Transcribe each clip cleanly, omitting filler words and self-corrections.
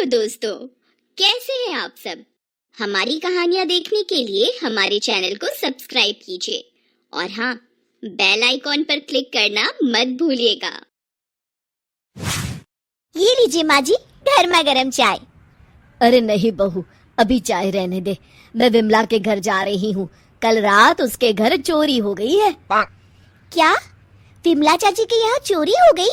Hello दोस्तों, कैसे हैं आप सब। हमारी कहानियां देखने के लिए हमारे चैनल को सब्सक्राइब कीजिए और हाँ, बेल आइकॉन पर क्लिक करना मत भूलिएगा। ये लीजिए माँ जी, गर्मा गर्म चाय। अरे नहीं बहू, अभी चाय रहने दे। मैं विमला के घर जा रही हूँ। कल रात उसके घर चोरी हो गई है। क्या विमला चाची के यहाँ चोरी हो गई?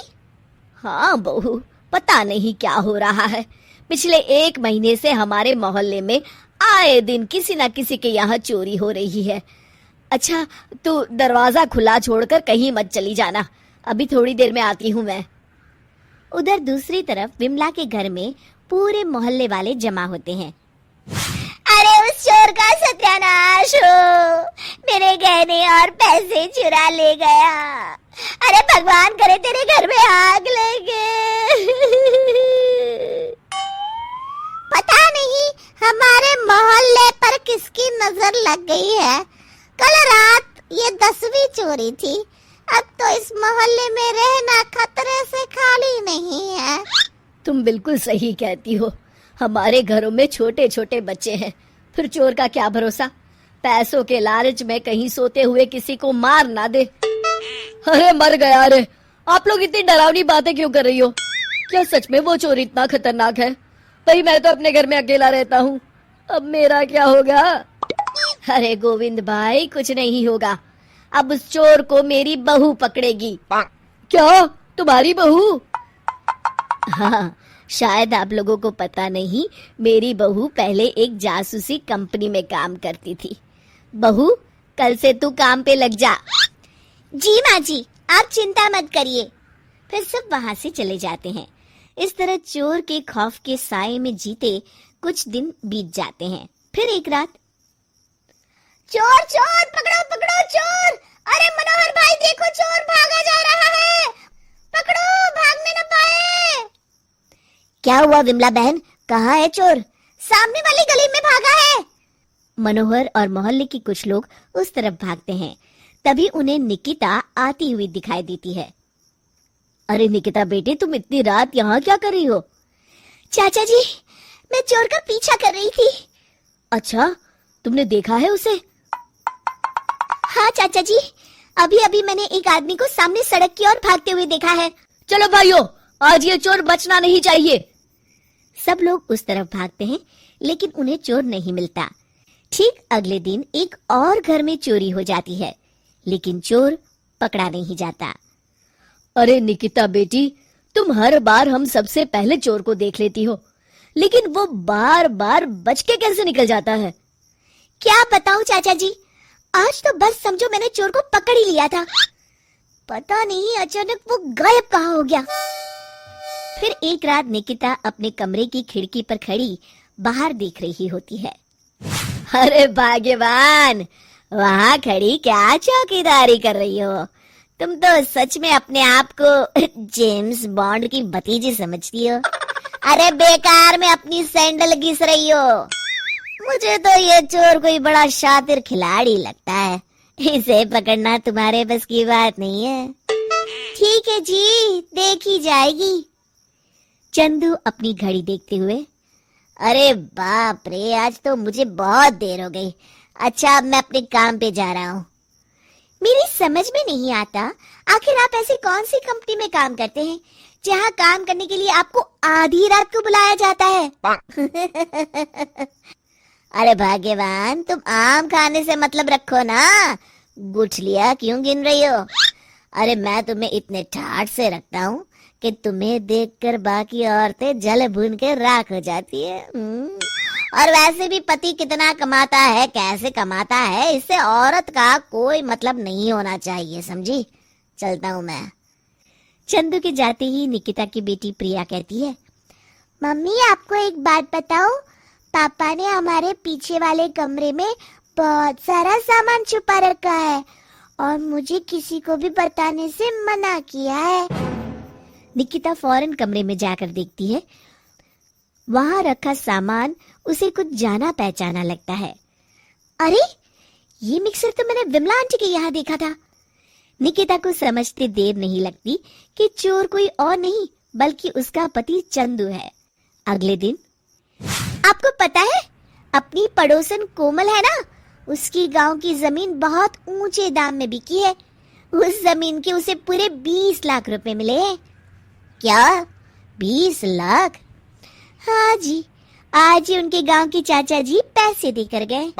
हाँ बहू, पता नहीं क्या हो रहा है। पिछले 1 महीने से हमारे मोहल्ले में आए दिन किसी न किसी के यहाँ चोरी हो रही है। अच्छा, तू दरवाजा खुला छोड़कर कहीं मत चली जाना, अभी थोड़ी देर में आती हूँ मैं। उधर दूसरी तरफ विमला के घर में पूरे मोहल्ले वाले जमा होते हैं। अरे उस चोर का सत्यानाश हो, मेरे गहने और पैसे चुरा ले गया। अरे भगवान करे तेरे घर में आग लगे। पता नहीं हमारे मोहल्ले पर किसकी नजर लग गई है। कल रात ये 10वीं चोरी थी। अब तो इस मोहल्ले में रहना खतरे से खाली नहीं है। तुम बिल्कुल सही कहती हो। हमारे घरों में छोटे छोटे बच्चे हैं, फिर चोर का क्या भरोसा। पैसों के लालच में कहीं सोते हुए किसी को मार ना दे। अरे मर गया रे। आप लोग इतनी डरावनी बातें क्यों कर रही हो? क्या सच में वो चोर इतना खतरनाक है? भाई मैं तो अपने घर में अकेला रहता हूँ, अब मेरा क्या होगा? अरे गोविंद भाई, कुछ नहीं होगा। अब उस चोर को मेरी बहू पकड़ेगी। क्या, तुम्हारी बहू? हाँ, शायद आप लोगों को पता नहीं, मेरी बहू पहले एक जासूसी कंपनी में काम करती थी। बहू, कल से तू काम पे लग जा। जी माँ जी, आप चिंता मत करिए। फिर सब वहाँ से चले जाते हैं। इस तरह चोर के खौफ के साए में जीते कुछ दिन बीत जाते हैं। फिर एक रात, चोर चोर पकड़ो पकड़ो चोर। अरे मनोहर भाई देखो, चोर भागा जा रहा है, पकड़ो, भागने न पाए। क्या हुआ विमला बहन, कहाँ है चोर? सामने वाली गली में भागा है। मनोहर और मोहल्ले की कुछ लोग उस तरफ भागते हैं। तभी उन्हें निकिता आती हुई दिखाई देती है। अरे निकिता बेटी, तुम इतनी रात यहाँ क्या कर रही हो? चाचा जी, मैं चोर का पीछा कर रही थी। अच्छा, तुमने देखा है उसे? हाँ चाचा जी, अभी अभी मैंने एक आदमी को सामने सड़क की ओर भागते हुए देखा है। चलो भाइयों, आज ये चोर बचना नहीं चाहिए। सब लोग उस तरफ भागते हैं, लेकिन उन्हें चोर नहीं मिलता। ठीक अगले दिन एक और घर में चोरी हो जाती है, लेकिन चोर पकड़ा नहीं जाता। अरे निकिता बेटी, तुम हर बार हम सबसे पहले चोर को देख लेती हो, लेकिन वो बार बार बच के कैसे निकल जाता है? क्या बताऊं चाचा जी, आज तो बस समझो मैंने चोर को पकड़ ही लिया था। पता नहीं अचानक वो गायब कहाँ हो गया। फिर एक रात निकिता अपने कमरे की खिड़की पर खड़ी बाहर देख रही होती है। अरे भाग्यवान, वहाँ खड़ी क्या चौकीदारी कर रही हो? तुम तो सच में अपने आप को जेम्स बॉन्ड की भतीजी समझती हो। अरे बेकार में अपनी सैंडल घिस रही हो। मुझे तो ये चोर कोई बड़ा शातिर खिलाड़ी लगता है। इसे पकड़ना तुम्हारे बस की बात नहीं है। ठीक है जी, देखी जाएगी। चंदू अपनी घड़ी देखते हुए, अरे बाप रे, आज तो मुझे बहुत देर हो गई। अच्छा, अब मैं अपने काम पे जा रहा हूँ। मेरी समझ में नहीं आता, आखिर आप ऐसी कौन सी कंपनी में काम करते हैं जहाँ काम करने के लिए आपको आधी रात को बुलाया जाता है? अरे भाग्यवान, तुम आम खाने से मतलब रखो ना, गुठलियाँ क्यों गिन रही हो? अरे मैं तुम्हें इतने ठाठ से रखता हूँ कि तुम्हें देखकर बाकी औरतें जल भून के राख हो जाती है। और वैसे भी पति कितना कमाता है, कैसे कमाता है, इससे औरत का कोई मतलब नहीं होना चाहिए, समझी? चलता हूँ मैं। चंदू के जाते ही निकिता की बेटी प्रिया कहती है, मम्मी आपको एक बात बताऊं, पापा ने हमारे पीछे वाले कमरे में बहुत सारा सामान छुपा रखा है और मुझे किसी को भी बताने से मना किया है। निकिता फौरन कमरे में जाकर देखती है। वहां रखा सामान उसे कुछ जाना पहचाना लगता है। अरे, ये मिक्सर तो मैंने विमला आंटी के यहाँ देखा था। निकिता को समझते देर नहीं लगती कि चोर कोई और नहीं बल्कि उसका पति चंदू है। अगले दिन, आपको पता है अपनी पड़ोसन कोमल है ना, उसकी गांव की जमीन बहुत ऊंचे दाम में बिकी है। उस जमीन के उसे पूरे 20 लाख रुपए मिले हैं। क्या 20 लाख? हाँ जी, आज ही उनके गांव के चाचा जी पैसे देकर गए।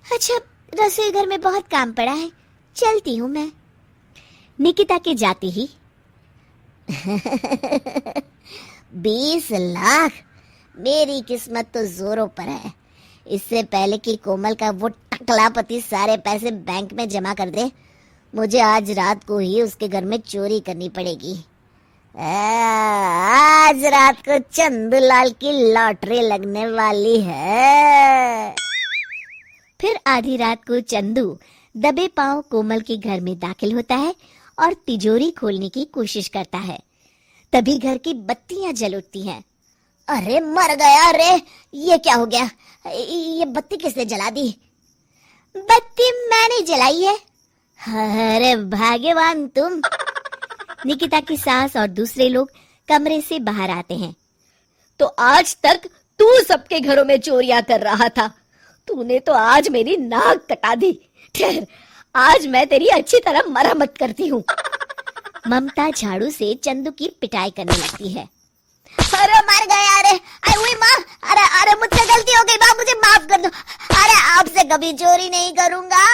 अच्छा, रसोई घर में बहुत काम पड़ा है, चलती हूँ मैं। निकिता के जाते ही 20 लाख, मेरी किस्मत तो जोरों पर है। इससे पहले कि कोमल का वो टकला पति सारे पैसे बैंक में जमा कर दे, मुझे आज रात को ही उसके घर में चोरी करनी पड़ेगी। आज रात को चंदूलाल की लॉटरी लगने वाली है। फिर आधी रात को चंदू दबे पांव कोमल के घर में दाखिल होता है और तिजोरी खोलने की कोशिश करता है। तभी घर की बत्तियां जल उठती हैं। अरे मर गया रे, ये क्या हो गया? ये बत्ती किसने जला दी? बत्ती मैंने जलाई है। अरे भाग्यवान तुम। निकिता की सास और दूसरे लोग कमरे से बाहर आते हैं। तो आज तक तू सबके घरों में चोरियां कर रहा था, तूने तो आज मेरी नाक कटा दी। ठहर, आज मैं तेरी अच्छी तरह मरम्मत करती हूँ। ममता झाड़ू से चंदू की पिटाई करने लगती है। अरे मर गया रे, आई हुई माँ, अरे मुझसे गलती हो गई माँ, मुझे माफ कर दो। अरे आपसे कभी चोरी नहीं करूंगा।